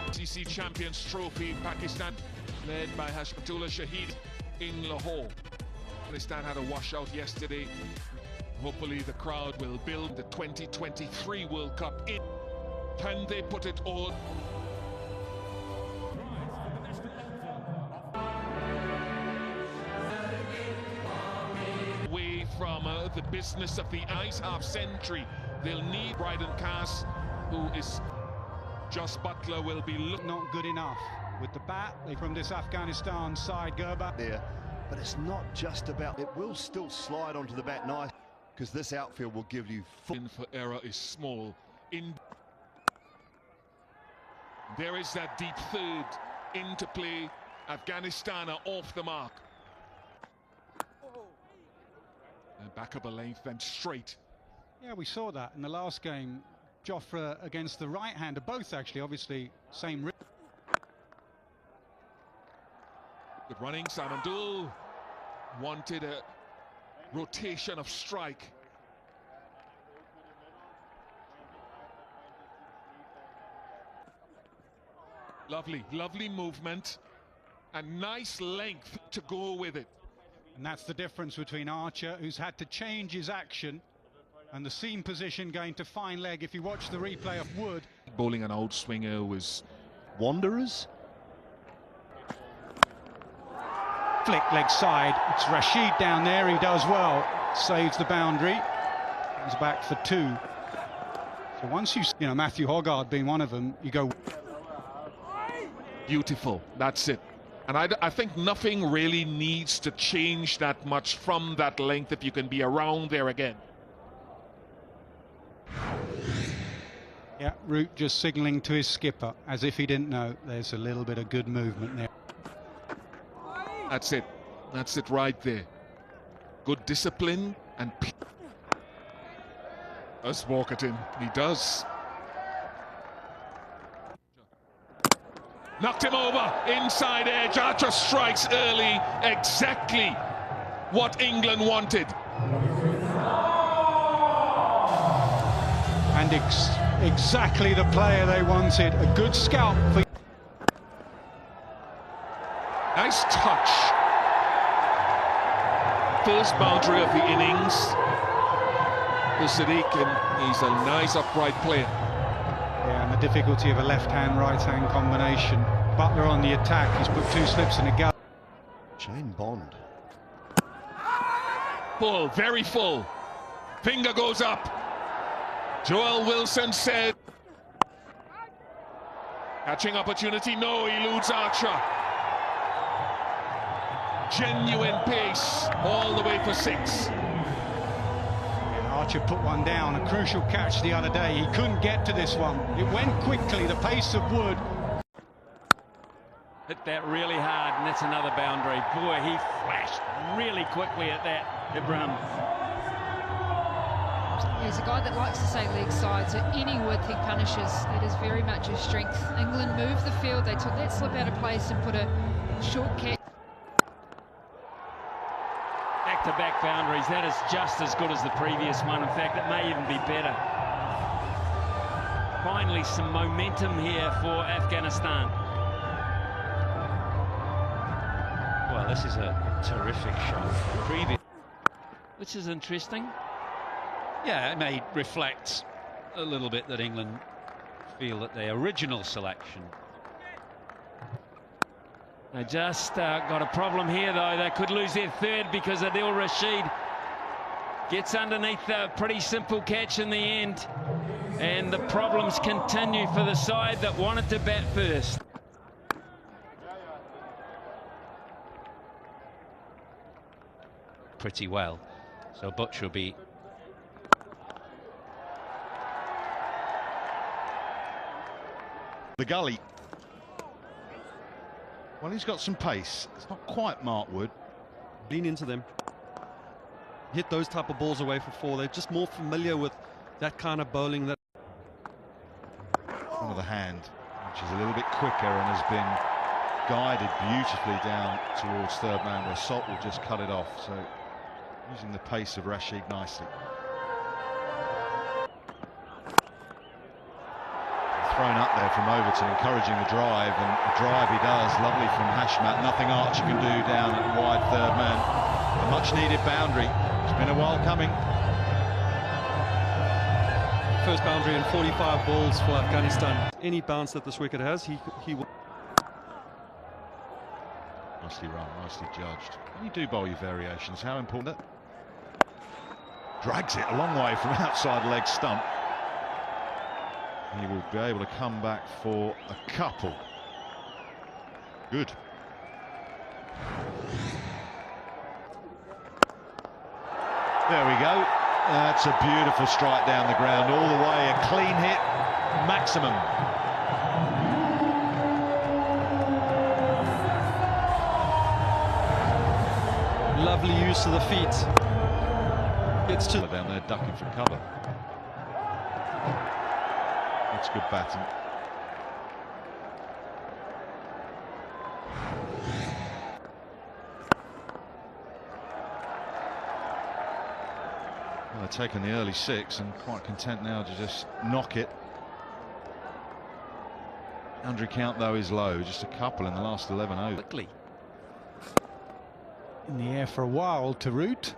ICC Champions Trophy, Pakistan, led by Hashmatullah Shahid in Lahore. Pakistan had a washout yesterday. Hopefully the crowd will build the 2023 World Cup in. Can they put it all? Away from the business of the ice half-century. They'll need Bryden Cass, who is Jos Buttler will be not good enough with the bat from this Afghanistan side. Gerber there, but it's not just about it. Will still slide onto the bat nice because this outfield will give you in for error is small. There is that deep third into play. Afghanistan are off the mark. And back up a length, then straight. Yeah, we saw that in the last game. Jofra against the right-hander, both actually, obviously, same. Good running, Simon Doull wanted a rotation of strike. Lovely movement and nice length to go with it. And that's the difference between Archer, who's had to change his action, and the seam position going to fine leg. If you watch the replay of Wood. Bowling an outswinger was Wanderers. Flick leg side. It's Rashid down there. He does well. Saves the boundary. Comes back for two. So once you know, Matthew Hoggard being one of them, you go. Beautiful. That's it. And I think nothing really needs to change that much from that length if you can be around there again. Yeah, Root just signalling to his skipper as if he didn't know. There's a little bit of good movement there. That's it. That's it right there. Good discipline and does walk it in. He does. Knocked him over. Inside edge. Archer strikes early. Exactly what England wanted. And exactly the player they wanted. A good scalp for. Nice touch. First boundary of the innings for Sadiq, and he's a nice upright player. Yeah, and the difficulty of a left-hand, right-hand combination. Buttler on the attack. He's put two slips in a gap. Shane Bond. Full, very full. Finger goes up. Joel Wilson said. Catching opportunity, no, eludes Archer. Genuine pace all the way for six. Yeah, Archer put one down, a crucial catch the other day. He couldn't get to this one. It went quickly, the pace of Wood. Hit that really hard, and that's another boundary. Boy, he flashed really quickly at that, Ibrahim. He's a guy that likes to say leg side, so any width he punishes, that is very much his strength. England moved the field, they took that slip out of place and put a short catch. Back-to-back boundaries, that is just as good as the previous one. In fact, it may even be better. Finally, some momentum here for Afghanistan. Well, this is a terrific shot. Which is interesting. Yeah, it may reflect a little bit that England feel that their original selection. They just got a problem here, though. They could lose their third because Adil Rashid gets underneath a pretty simple catch in the end. And the problems continue for the side that wanted to bat first. Pretty well. So Butch will be. The gully. Well, he's got some pace. It's not quite Mark Wood. Lean into them. Hit those type of balls away for four. They're just more familiar with that kind of bowling. That Front of the hand, which is a little bit quicker and has been guided beautifully down towards third man, where Salt will just cut it off. So using the pace of Rashid nicely. thrown up there from Overton, encouraging the drive, and the drive he does, lovely from Hashmat. Nothing Archer can do down at wide third man. A much-needed boundary. It's been a while coming. First boundary in 45 balls for Afghanistan. Any bounce that this wicket has, he will. Nicely run, nicely judged. When you do bowl your variations, how important? Drags it a long way from outside leg stump. He will be able to come back for a couple. Good. There we go. That's a beautiful strike down the ground, all the way, a clean hit, maximum. Lovely use of the feet. Gets to down there ducking for cover. That's good batting. Well, they're taking the early 6 and quite content now to just knock it. Boundary count though is low, just a couple in the last 11 overs. Quickly. In the air for a while to Root.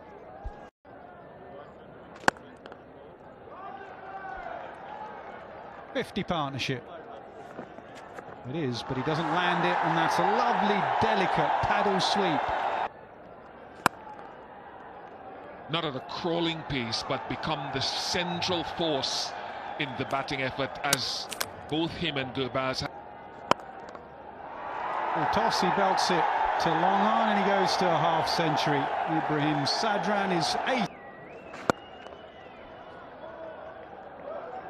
.50 partnership. It is, but he doesn't land it, and that's a lovely, delicate paddle sweep. Not at a crawling pace, but become the central force in the batting effort, as both him and Gurbaz. Well, toss, he belts it to long on, and he goes to a half century. Ibrahim Sadran is 8.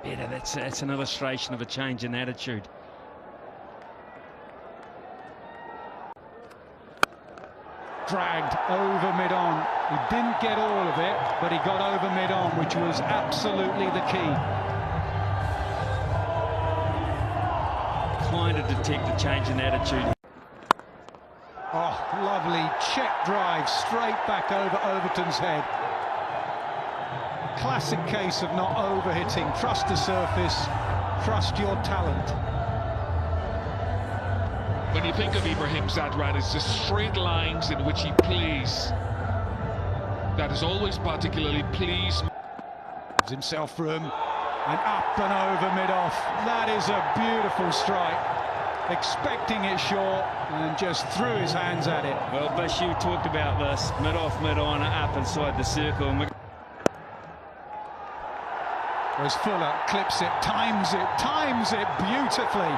Better, that's an illustration of a change in attitude. Dragged over mid-on. He didn't get all of it, but he got over mid-on, which was absolutely the key. Kind of detect a change in attitude. Oh, lovely check drive straight back over Overton's head. Classic case of not overhitting. Trust the surface, trust your talent. When you think of Ibrahim Zadran, it's the straight lines in which he plays that has always particularly pleased. Gives himself room, and up and over mid-off. That is a beautiful strike. Expecting it short, and just threw his hands at it. Well, Bish, you talked about this. Mid-off, mid-on, up inside the circle. And Whereas Fuller clips it, times it beautifully.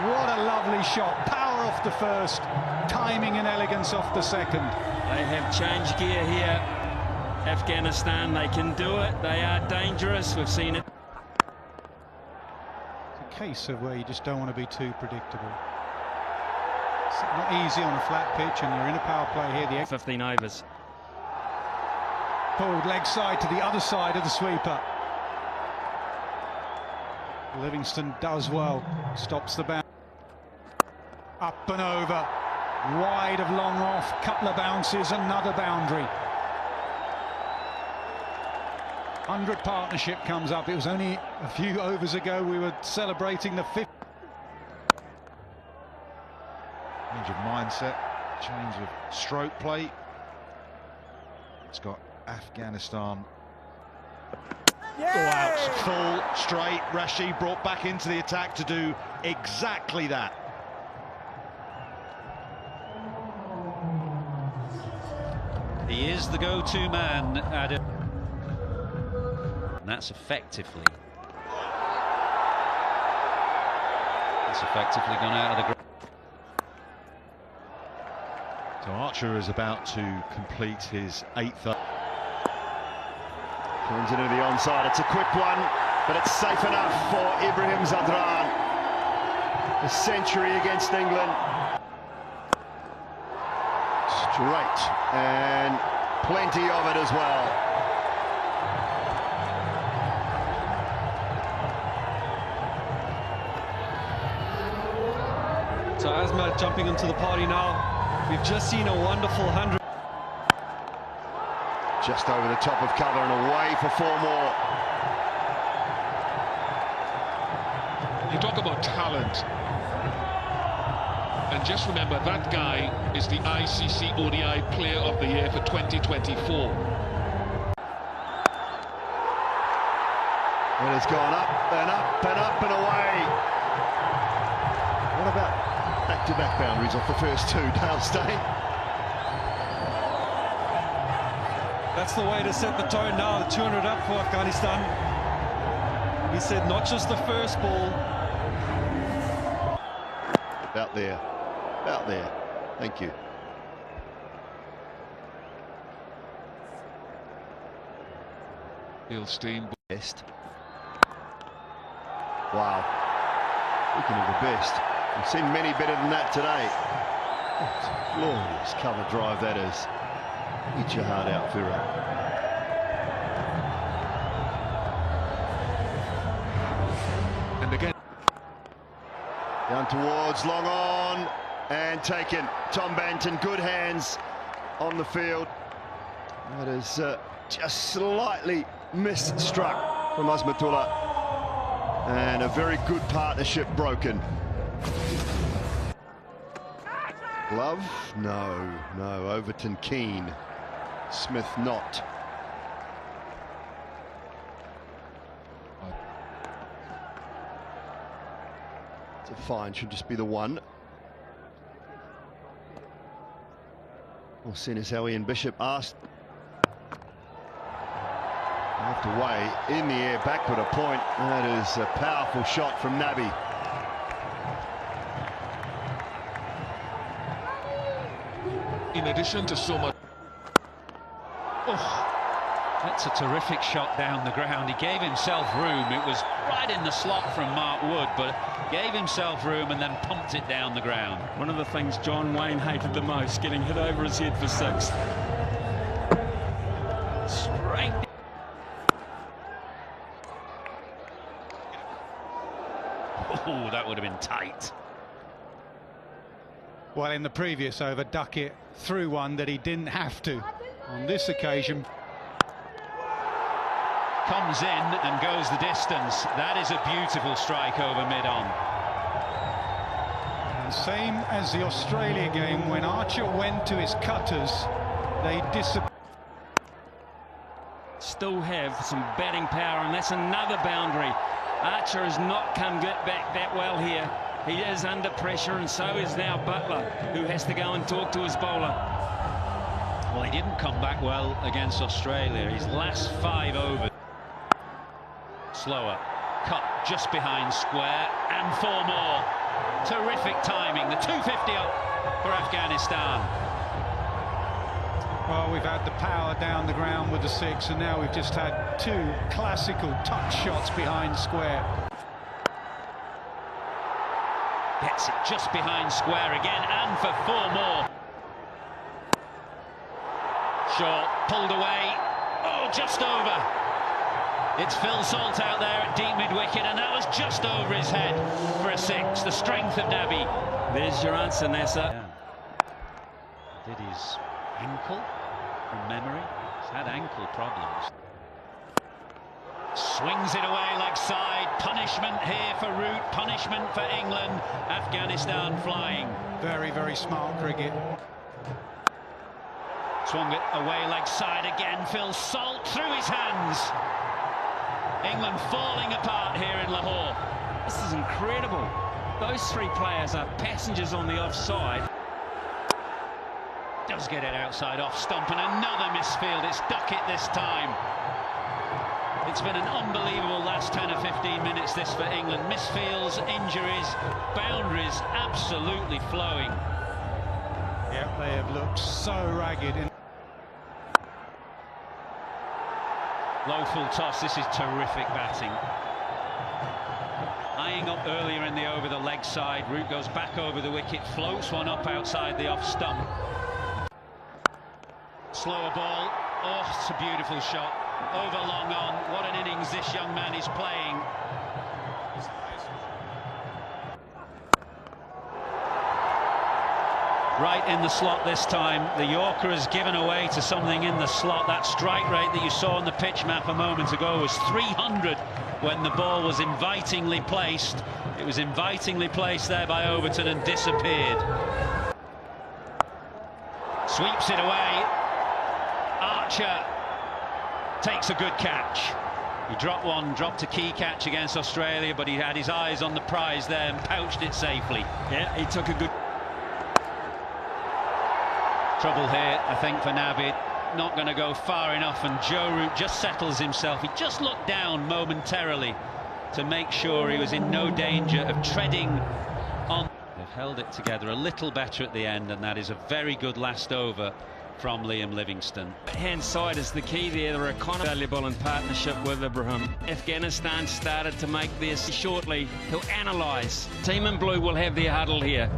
What a lovely shot. Power off the first, timing and elegance off the second. they have changed gear here. Afghanistan, they can do it. They are dangerous. We've seen it. It's a case of where you just don't want to be too predictable. It's not easy on a flat pitch, and you're in a power play here. The 15 overs. Pulled leg side to the other side of the sweeper. Livingston does well, stops the bounce. Up and over, wide of long off, couple of bounces, another boundary. 100 partnership comes up. It was only a few overs ago we were celebrating the 5th. Change of mindset, change of stroke play. It's got Afghanistan. Go out, full, straight. Rashid brought back into the attack to do exactly that. He is the go-to man at it. And that's effectively gone out of the ground. So Archer is about to complete his 8th. Turns it into the onside. It's a quick one, but it's safe enough for Ibrahim Zadran. A century against England. Straight, and plenty of it as well. So Azmat jumping into the party now. We've just seen a wonderful 100. Just over the top of cover and away for 4 more. You talk about talent. And just remember, that guy is the ICC ODI Player of the Year for 2024. It has gone up and up and up and away. What about back-to-back boundaries off the first two, Dale Steyn? That's the way to set the tone now. The 200 up for Afghanistan. He said not just the first ball. Out there. Out there. Thank you. Ilstein. Best. Wow. Speaking of the best, we've seen many better than that today. What a glorious cover drive that is. Eat your heart out, Fira. And again. Down towards, long on, and taken. Tom Banton, good hands on the field. That is just slightly misstruck from Azmatullah. And a very good partnership broken. Glove? No, no. Overton Keane. Smith not. It's a fine, should just be the one. Well, seeing as how Ian Bishop asked. Left away, in the air, backward a point. That is a powerful shot from Nabi. In addition to so much. Oh, that's a terrific shot down the ground. He gave himself room. It was right in the slot from Mark Wood, but gave himself room and then pumped it down the ground. One of the things John Wayne hated the most, getting hit over his head for six. Straight. Oh, that would have been tight. Well, in the previous over, Duckett threw one that he didn't have to. On this occasion, Comes in and goes the distance. That is a beautiful strike over mid-on. and same as the Australia game, when Archer went to his cutters, they disappeared. Still have some batting power, and that's another boundary. Archer has not come back that well here. He is under pressure, and so is now Butler, who has to go and talk to his bowler. Well, he didn't come back well against Australia. His last 5 overs. Slower. Cut just behind square, and 4 more. Terrific timing. The 250 up for Afghanistan. Well, we've had the power down the ground with the 6, and now we've just had 2 classical touch shots behind square. Gets it just behind square again, and for 4 more. Shaw pulled away. Oh, just over. It's Phil Salt out there at deep mid-wicket, and that was just over his head for a 6. The strength of Nabi. There's your answer, Nasser. Yeah. Did his ankle from memory? He's had ankle problems. Swings it away leg side. Punishment here for Root. Punishment for England. Afghanistan flying. Very, very smart cricket. Swung it away leg side again. Phil Salt through his hands. England falling apart here in Lahore. This is incredible. Those 3 players are passengers on the offside. Does get it outside off stump, and another misfield. It's Duckett this time. It's been an unbelievable last 10 or 15 minutes this for England. Misfields, injuries, boundaries absolutely flowing. Yeah, they have looked so ragged. Low full toss. This is terrific batting. Eyeing up earlier in the over the leg side. Root goes back over the wicket, floats one up outside the off stump. Slower ball. Oh, it's a beautiful shot. Over long on. What an innings this young man is playing. right in the slot this time. The Yorker has given away to something in the slot. That strike rate that you saw on the pitch map a moment ago was 300 when the ball was invitingly placed. It was invitingly placed there by Overton and disappeared. Sweeps it away. Archer takes a good catch. He dropped a key catch against Australia, but he had his eyes on the prize there and pouched it safely. Yeah, he took a good... Trouble here, I think, for Naby. Not going to go far enough, and Joe Root just settles himself. He just looked down momentarily to make sure he was in no danger of treading on. They've held it together a little better at the end, and that is a very good last over from Liam Livingstone. Hand side is the key there. They're valuable in partnership with Ibrahim. Afghanistan started to make this shortly. He'll analyse. Team in blue will have their huddle here.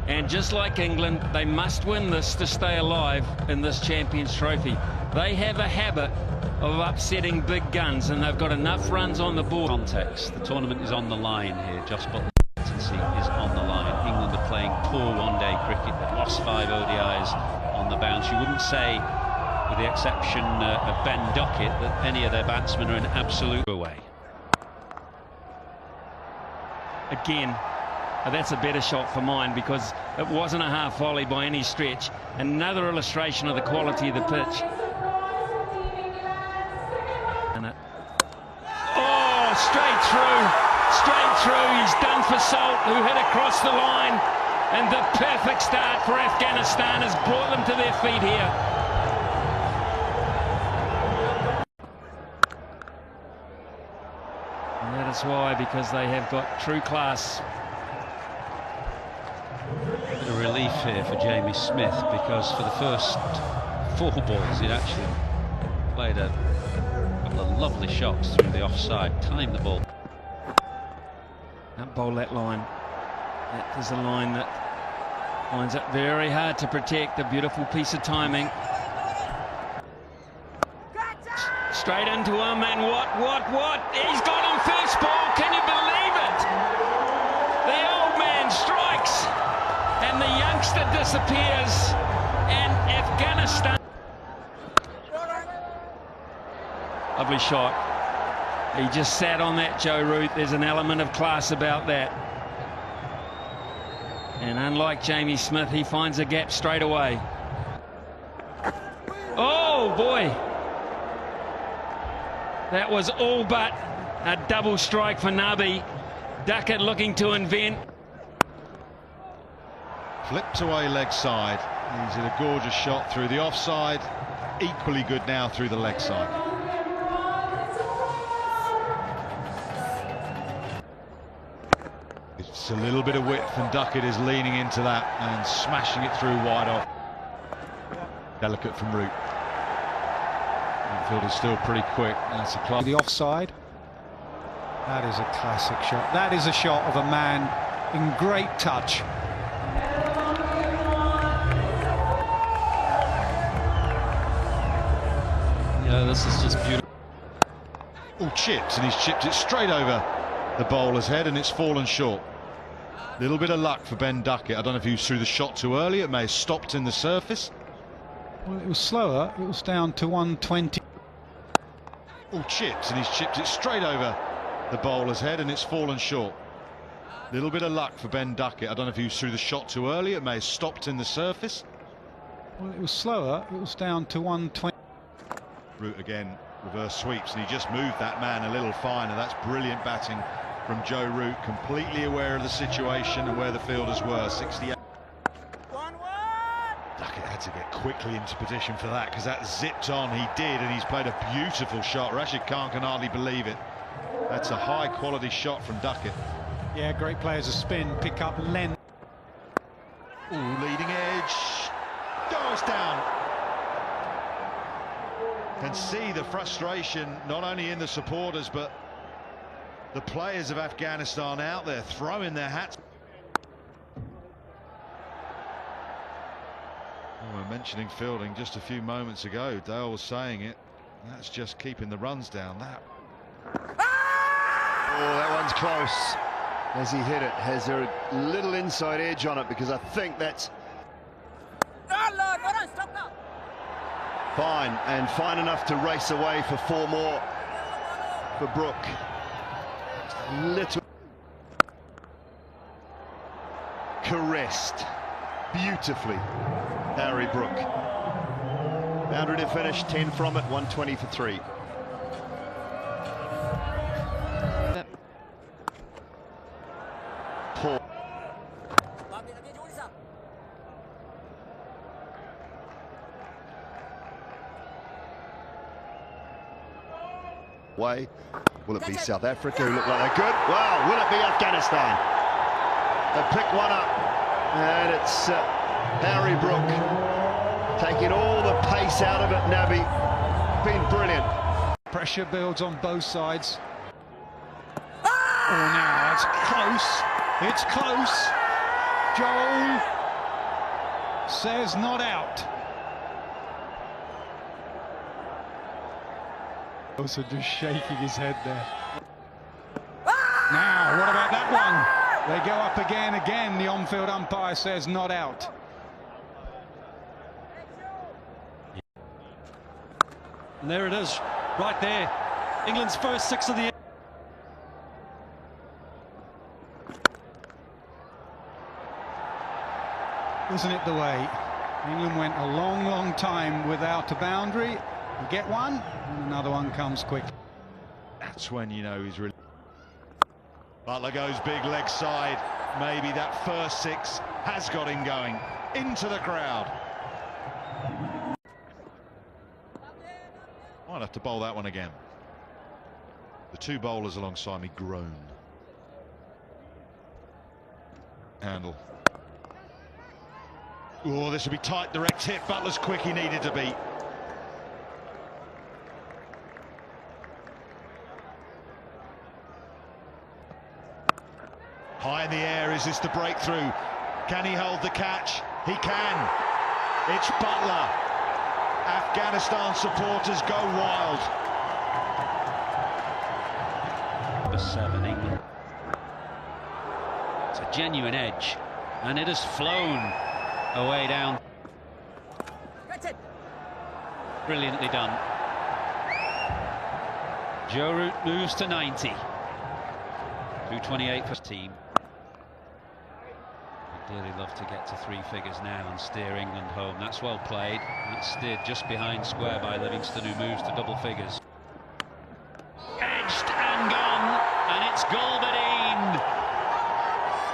And just like England, they must win this to stay alive in this Champions Trophy. They have a habit of upsetting big guns, and they've got enough runs on the board. Context, the tournament is on the line here. Jos Buttler's captaincy is on the line. England are playing poor one-day cricket. They've lost 5 ODIs on the bounce. You wouldn't say, with the exception of Ben Duckett, that any of their batsmen are in absolute away. Again, that's a better shot for mine, because it wasn't a half volley by any stretch. Another illustration of the quality of the pitch. Oh, straight through. He's done for Salt, who hit across the line. And the perfect start for Afghanistan has brought them to their feet here. And that is why, because they have got true class. A relief here for Jamie Smith, because for the first 4 balls he'd actually played a couple of lovely shots through the offside, timed the ball. Don't bowl that line. That is a line that finds it very hard to protect. A beautiful piece of timing. Straight into him, and what? He's got him first ball. Can you believe it? The old man strikes, and the youngster disappears, and Afghanistan. Lovely shot. He just sat on that, Joe Root. There's an element of class about that. And unlike Jamie Smith, he finds a gap straight away. Oh, boy. That was all but a double strike for Naby. Duckett looking to invent. Flipped away leg side. He's hit a gorgeous shot through the offside. Equally good now through the leg side. It's a little bit of width, and Duckett is leaning into that and smashing it through wide off. Delicate from Root. Midfield is still pretty quick. That's a class. The offside. That is a classic shot. That is a shot of a man in great touch. Yeah, this is just beautiful. Oh, chips, and he's chipped it straight over the bowler's head, and it's fallen short. Little bit of luck for Ben Duckett. I don't know if he threw the shot too early. It may have stopped in the surface. Well, it was slower. It was down to 120. Oh, chips, and he's chipped it straight over the bowler's head, and it's fallen short. Little bit of luck for Ben Duckett. I don't know if he threw the shot too early. It may have stopped in the surface. Well, it was slower. It was down to 120. Root again, reverse sweeps, and he just moved that man a little finer. That's brilliant batting from Joe Root, completely aware of the situation and where the fielders were. 68. Duckett had to get quickly into position for that, because that zipped on. He did, and he's played a beautiful shot. Rashid Khan can hardly believe it. That's a high quality shot from Duckett. Yeah, great players of spin, pick up length. Ooh, leading edge. Oh, it's down. Can see the frustration not only in the supporters but the players of Afghanistan out there throwing their hats. We were mentioning fielding just a few moments ago. Dale was saying it. That's just keeping the runs down. Oh, that one's close. As he hit it, has a little inside edge on it, because I think that's Fine, and fine enough to race away for 4 more for Brook. Little caressed beautifully, Harry Brook. Boundary to finish, 10 from it, 120 for 3. Paul. Way. Will it be South Africa who look like they're good? Wow, will it be Afghanistan? They pick one up, and it's Harry Brook taking all the pace out of it. Nabi, been brilliant. Pressure builds on both sides. Oh, now it's close. It's close. Joel says not out. Also just shaking his head there. Now, what about that one? They go up again. The on-field umpire says not out. And there it is, right there. England's first 6 of the... Isn't it the way? England went a long time without a boundary. You get one, and another one comes quick. That's when you know he's really... Butler goes big leg side. Maybe that first 6 has got him going into the crowd. Might have to bowl that one again. The 2 bowlers alongside me groan. Handle. Oh, this will be tight, direct hit. Butler's quick, he needed to be. High in the air, is this the breakthrough? Can he hold the catch? He can. It's Butler. Afghanistan supporters go wild. Number 7, England. It's a genuine edge, and it has flown away down. Brilliantly done. Joe Root moves to 90. 228 for his team. Dearly love to get to 3 figures now and steer England home. That's well played. That's steered just behind square by Livingston, who moves to double figures. Edged and gone, and it's Gulbadine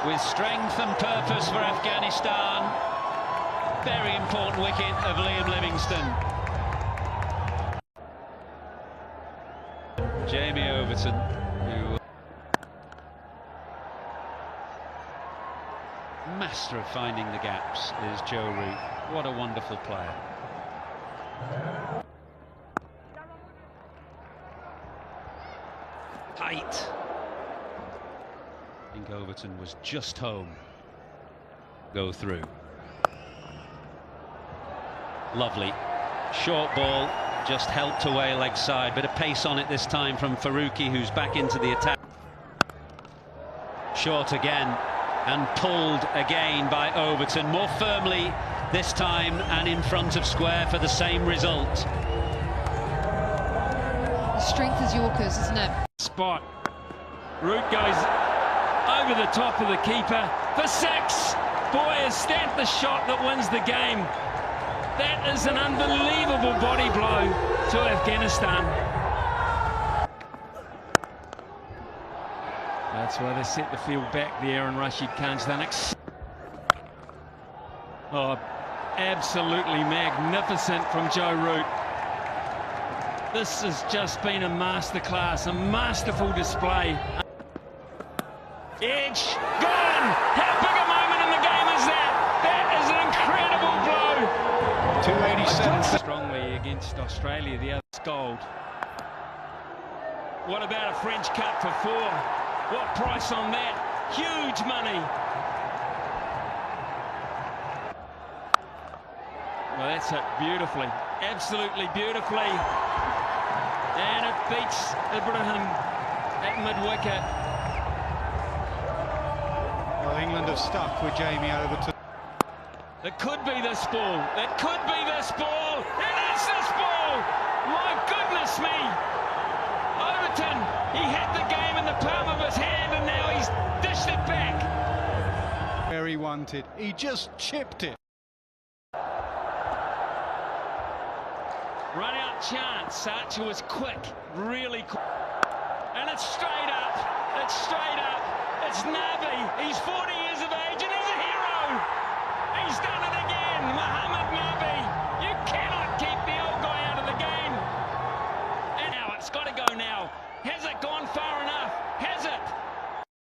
with strength and purpose for Afghanistan. Very important wicket of Liam Livingstone. Jamie Overton, who master of finding the gaps, is Joe Root. What a wonderful player. Height. I think Overton was just home. Go through. Lovely. Short ball, just helped away leg side. Bit of pace on it this time from Faruqi, who's back into the attack. Short again. And pulled again by Overton, more firmly this time and in front of square for the same result. The strength is Yorkers, isn't it? Spot. Root goes over the top of the keeper for 6. Boy, is that the shot that wins the game. That is an unbelievable body blow to Afghanistan. That's why they set the field back there, and Rashid Khan's done it. Oh, absolutely magnificent from Joe Root. This has just been a masterclass, a masterful display. Edge, gone! How big a moment in the game is that? That is an incredible blow. 287. Strongly against Australia, the other gold. What about a French cut for 4? What price on that? Huge money. Well, that's it beautifully, absolutely beautifully. And it beats Ibrahim at mid-wicket. Well, England have stuck with Jamie Overton. It could be this ball. It could be this ball. It is What's this ball? My goodness me! Overton, he had the game in the palm of his hand and now he's dished it back. Where he wanted. He just chipped it. Run out chance. Archer was quick, really quick. And it's straight up. It's straight up. It's Nabi. He's 40